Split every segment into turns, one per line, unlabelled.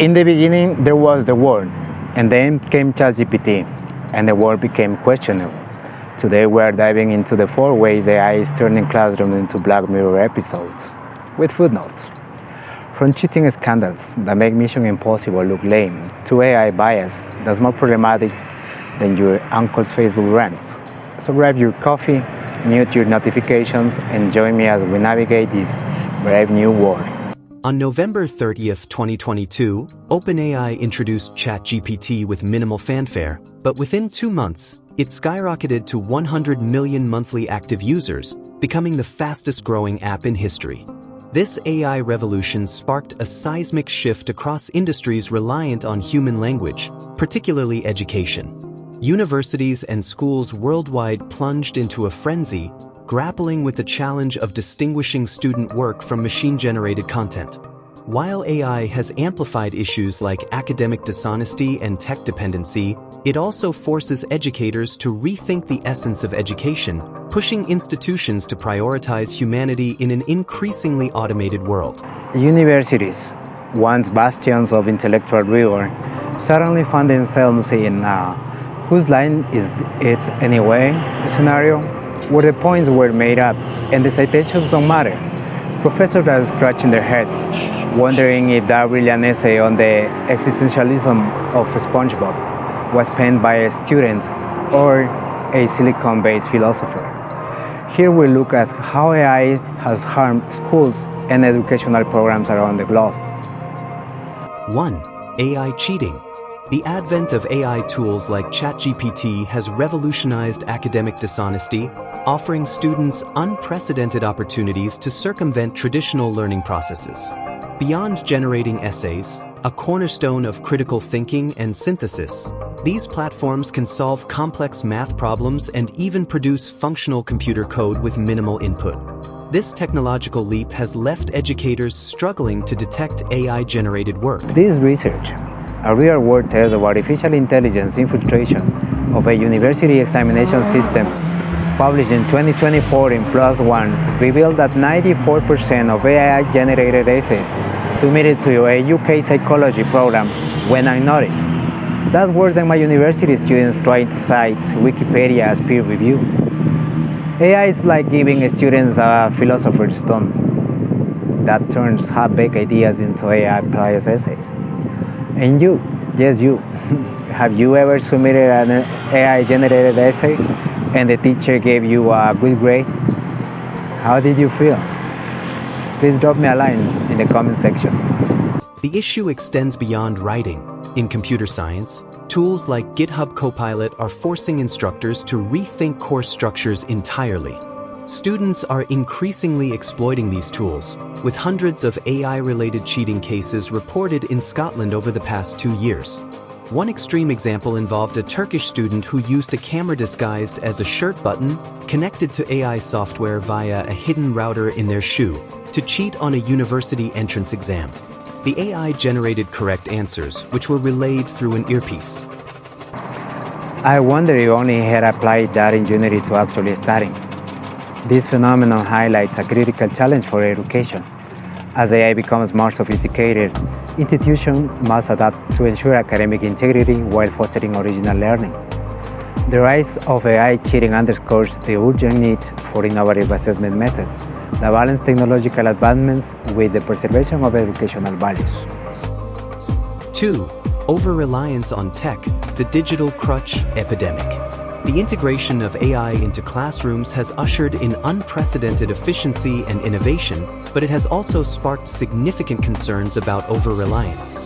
In the beginning, there was the word, and then came ChatGPT, and the world became questionable. Today, we are diving into the 4 ways AI is turning classrooms into Black Mirror episodes, with footnotes. From cheating scandals that make Mission Impossible look lame, to AI bias that's more problematic than your uncle's Facebook rants. So grab your coffee, mute your notifications, and join me as we navigate this brave new world.
On November 30th, 2022, OpenAI introduced ChatGPT with minimal fanfare, but within 2 months, it skyrocketed to 100 million monthly active users, becoming the fastest-growing app in history. This AI revolution sparked a seismic shift across industries reliant on human language, particularly education. Universities and schools worldwide plunged into a frenzy, grappling with the challenge of distinguishing student work from machine-generated content. While AI has amplified issues like academic dishonesty and tech dependency, it also forces educators to rethink the essence of education, pushing institutions to prioritize humanity in an increasingly automated world.
Universities, once bastions of intellectual rigor, suddenly found themselves in whose line is it anyway scenario, where the points were made up and the citations don't matter. Professors are scratching their heads, wondering if that brilliant essay on the existentialism of SpongeBob was penned by a student or a silicon-based philosopher. Here we look at how AI has harmed schools and educational programs around the globe.
1. AI cheating. The advent of AI tools like ChatGPT has revolutionized academic dishonesty, offering students unprecedented opportunities to circumvent traditional learning processes. Beyond generating essays, a cornerstone of critical thinking and synthesis, these platforms can solve complex math problems and even produce functional computer code with minimal input. This technological leap has left educators struggling to detect AI-generated work.
This research, a real-world test of artificial intelligence infiltration of a university examination system, published in 2024 in PLOS ONE, revealed that 94% of AI-generated essays submitted to a UK psychology program went unnoticed. That's worse than my university students trying to cite Wikipedia as peer review. AI is like giving students a philosopher's stone that turns half-baked ideas into AI-biased essays. And you, yes you, have you ever submitted an AI-generated essay and the teacher gave you a good grade? How did you feel? Please drop me a line in the comment section.
The issue extends beyond writing. In computer science, tools like GitHub Copilot are forcing instructors to rethink course structures entirely. Students are increasingly exploiting these tools, with hundreds of AI-related cheating cases reported in Scotland over the past 2 years. One extreme example involved a Turkish student who used a camera disguised as a shirt button connected to AI software via a hidden router in their shoe to cheat on a university entrance exam. The AI generated correct answers, which were relayed through an earpiece.
I wonder if only he had applied that ingenuity to actually studying. This phenomenon highlights a critical challenge for education. As AI becomes more sophisticated, institutions must adapt to ensure academic integrity while fostering original learning. The rise of AI cheating underscores the urgent need for innovative assessment methods that balance technological advancements with the preservation of educational values.
2. Over-reliance on tech, the digital crutch epidemic. The integration of AI into classrooms has ushered in unprecedented efficiency and innovation, but it has also sparked significant concerns about over-reliance.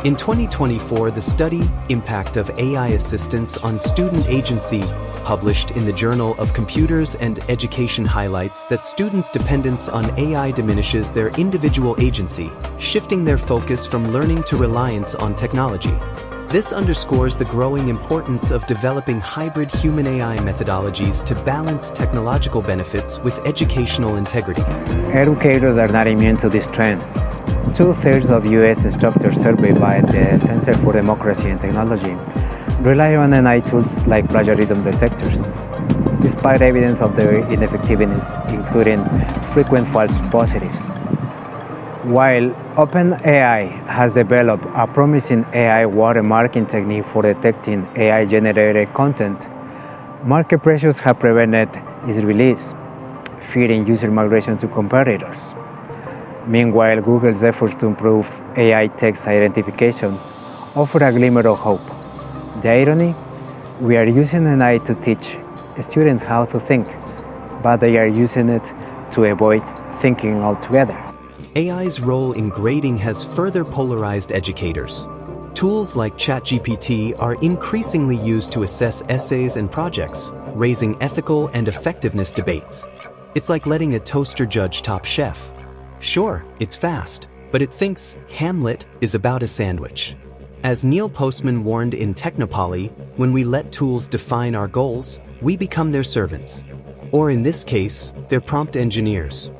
In 2024, the study, Impact of AI Assistance on Student Agency, published in the Journal of Computers and Education, highlights that students' dependence on AI diminishes their individual agency, shifting their focus from learning to reliance on technology. This underscores the growing importance of developing hybrid human-AI methodologies to balance technological benefits with educational integrity.
Educators are not immune to this trend. 2/3 of U.S. instructors surveyed by the Center for Democracy and Technology rely on AI tools like plagiarism detectors, despite evidence of their ineffectiveness, including frequent false positives. While OpenAI has developed a promising AI watermarking technique for detecting AI-generated content, market pressures have prevented its release, feeding user migration to competitors. Meanwhile, Google's efforts to improve AI text identification offer a glimmer of hope. The irony? We are using AI to teach students how to think, but they are using it to avoid thinking altogether.
AI's role in grading has further polarized educators. Tools like ChatGPT are increasingly used to assess essays and projects, raising ethical and effectiveness debates. It's like letting a toaster judge Top Chef. Sure, it's fast, but it thinks Hamlet is about a sandwich. As Neil Postman warned in Technopoly, when we let tools define our goals, we become their servants. Or in this case, their prompt engineers.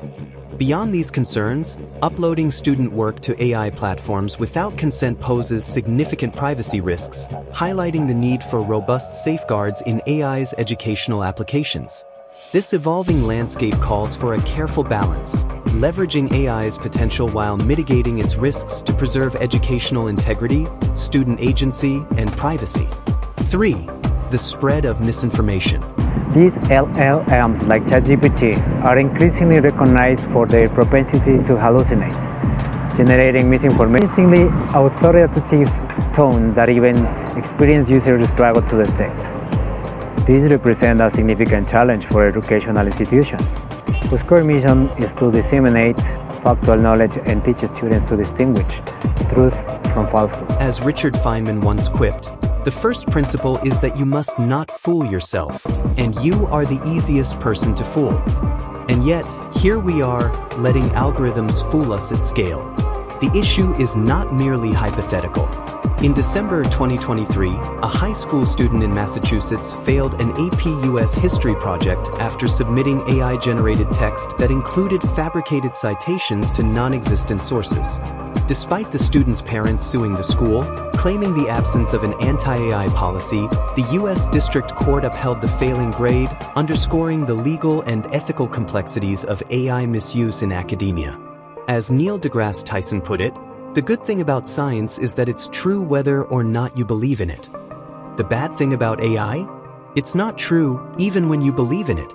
Beyond these concerns, uploading student work to AI platforms without consent poses significant privacy risks, highlighting the need for robust safeguards in AI's educational applications. This evolving landscape calls for a careful balance, leveraging AI's potential while mitigating its risks to preserve educational integrity, student agency, and privacy. 3. The spread of misinformation.
These LLMs like ChatGPT are increasingly recognized for their propensity to hallucinate, generating misinformation, authoritative tone that even experienced users struggle to detect. These represent a significant challenge for educational institutions, whose core mission is to disseminate factual knowledge and teach students to distinguish truth from falsehood.
As Richard Feynman once quipped, the first principle is that you must not fool yourself, and you are the easiest person to fool. And yet, here we are, letting algorithms fool us at scale. The issue is not merely hypothetical. In December 2023, a high school student in Massachusetts failed an AP US history project after submitting AI-generated text that included fabricated citations to non-existent sources. Despite the student's parents suing the school, claiming the absence of an anti-AI policy, the U.S. District Court upheld the failing grade, underscoring the legal and ethical complexities of AI misuse in academia. As Neil deGrasse Tyson put it, the good thing about science is that it's true whether or not you believe in it. The bad thing about AI? It's not true even when you believe in it.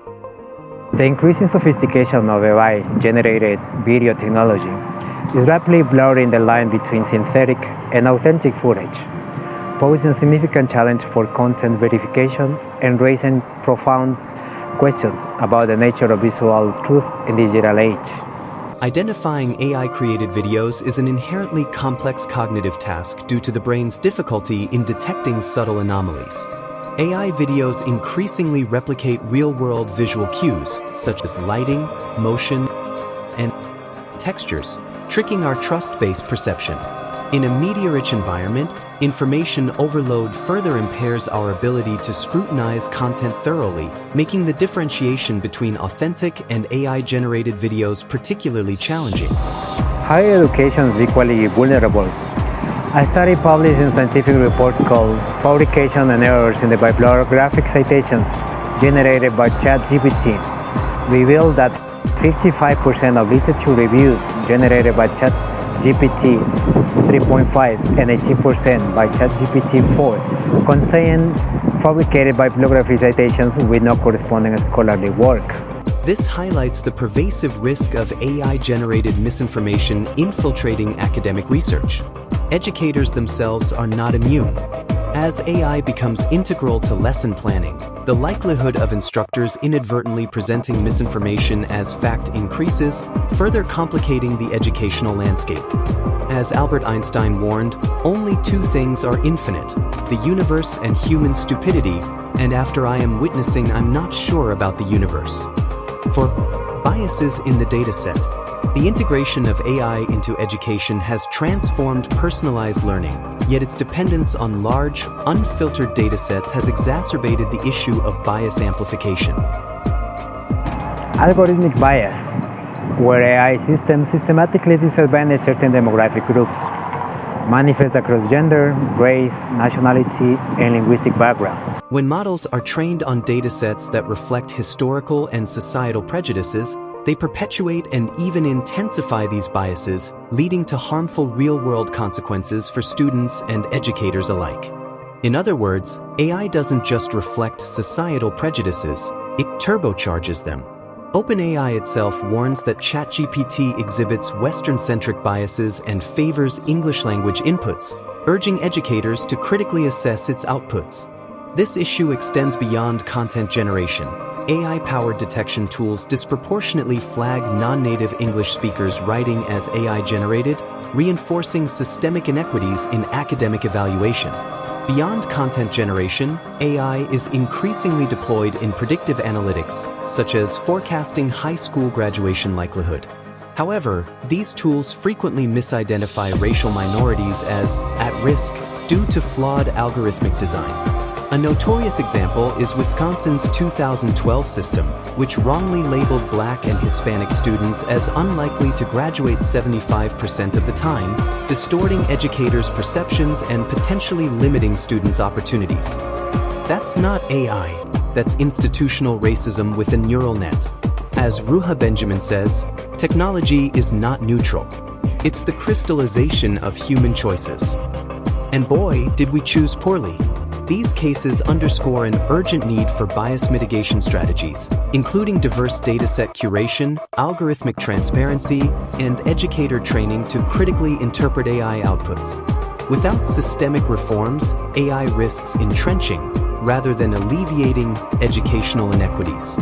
The increasing sophistication of AI-generated video technology is rapidly blurring the line between synthetic and authentic footage, posing a significant challenge for content verification and raising profound questions about the nature of visual truth in the digital age.
Identifying AI-created videos is an inherently complex cognitive task due to the brain's difficulty in detecting subtle anomalies. AI videos increasingly replicate real-world visual cues, such as lighting, motion, and textures, tricking our trust-based perception. In a media-rich environment, information overload further impairs our ability to scrutinize content thoroughly, making the differentiation between authentic and AI-generated videos particularly challenging.
Higher education is equally vulnerable. A study published in scientific reports called Fabrication and Errors in the Bibliographic Citations Generated by ChatGPT revealed that 55% of literature reviews generated by ChatGPT 3.5 and 18% by ChatGPT 4 contain fabricated bibliography citations with no corresponding scholarly work.
This highlights the pervasive risk of AI-generated misinformation infiltrating academic research. Educators themselves are not immune. As AI becomes integral to lesson planning, the likelihood of instructors inadvertently presenting misinformation as fact increases, further complicating the educational landscape. As Albert Einstein warned, only two things are infinite: the universe and human stupidity, and after I am witnessing, I'm not sure about the universe. For biases in the dataset, the integration of AI into education has transformed personalized learning, yet its dependence on large, unfiltered datasets has exacerbated the issue of bias amplification.
Algorithmic bias, where AI systems systematically disadvantage certain demographic groups, manifests across gender, race, nationality, and linguistic backgrounds.
When models are trained on datasets that reflect historical and societal prejudices, They perpetuate and even intensify these biases, leading to harmful real-world consequences for students and educators alike. In other words, AI doesn't just reflect societal prejudices, it turbocharges them. OpenAI itself warns that ChatGPT exhibits Western-centric biases and favors English-language inputs, urging educators to critically assess its outputs. This issue extends beyond content generation. AI-powered detection tools disproportionately flag non-native English speakers writing as AI-generated, reinforcing systemic inequities in academic evaluation. Beyond content generation, AI is increasingly deployed in predictive analytics, such as forecasting high school graduation likelihood. However, these tools frequently misidentify racial minorities as at risk due to flawed algorithmic design. A notorious example is Wisconsin's 2012 system, which wrongly labeled Black and Hispanic students as unlikely to graduate 75% of the time, distorting educators' perceptions and potentially limiting students' opportunities. That's not AI, that's institutional racism with a neural net. As Ruha Benjamin says, technology is not neutral. It's the crystallization of human choices. And boy, did we choose poorly. These cases underscore an urgent need for bias mitigation strategies, including diverse dataset curation, algorithmic transparency, and educator training to critically interpret AI outputs. Without systemic reforms, AI risks entrenching, rather than alleviating, educational inequities.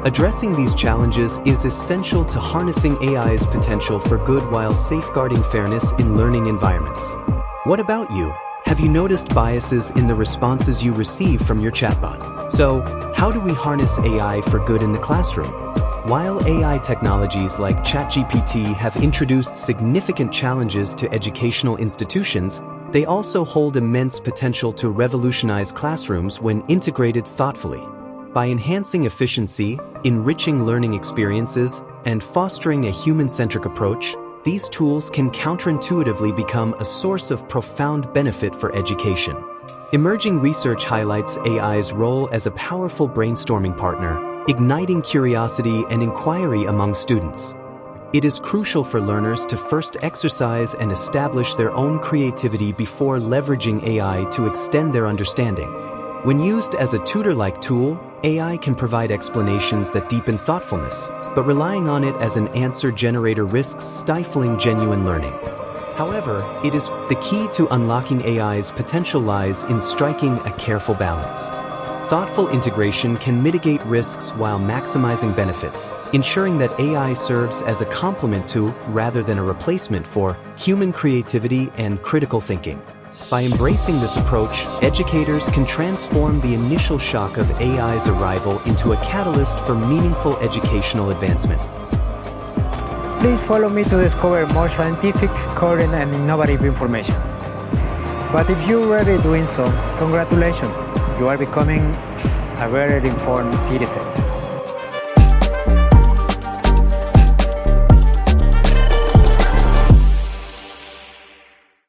Addressing these challenges is essential to harnessing AI's potential for good while safeguarding fairness in learning environments. What about you? Have you noticed biases in the responses you receive from your chatbot? So, how do we harness AI for good in the classroom? While AI technologies like ChatGPT have introduced significant challenges to educational institutions, they also hold immense potential to revolutionize classrooms when integrated thoughtfully. By enhancing efficiency, enriching learning experiences, and fostering a human-centric approach, these tools can counterintuitively become a source of profound benefit for education. Emerging research highlights AI's role as a powerful brainstorming partner, igniting curiosity and inquiry among students. It is crucial for learners to first exercise and establish their own creativity before leveraging AI to extend their understanding. When used as a tutor-like tool, AI can provide explanations that deepen thoughtfulness, but relying on it as an answer generator risks stifling genuine learning. However, it is the key to unlocking AI's potential lies in striking a careful balance. Thoughtful integration can mitigate risks while maximizing benefits, ensuring that AI serves as a complement to, rather than a replacement for, human creativity and critical thinking. By embracing this approach, educators can transform the initial shock of AI's arrival into a catalyst for meaningful educational advancement.
Please follow me to discover more scientific, current, and innovative information. But if you're already doing so, congratulations, you are becoming a better informed citizen.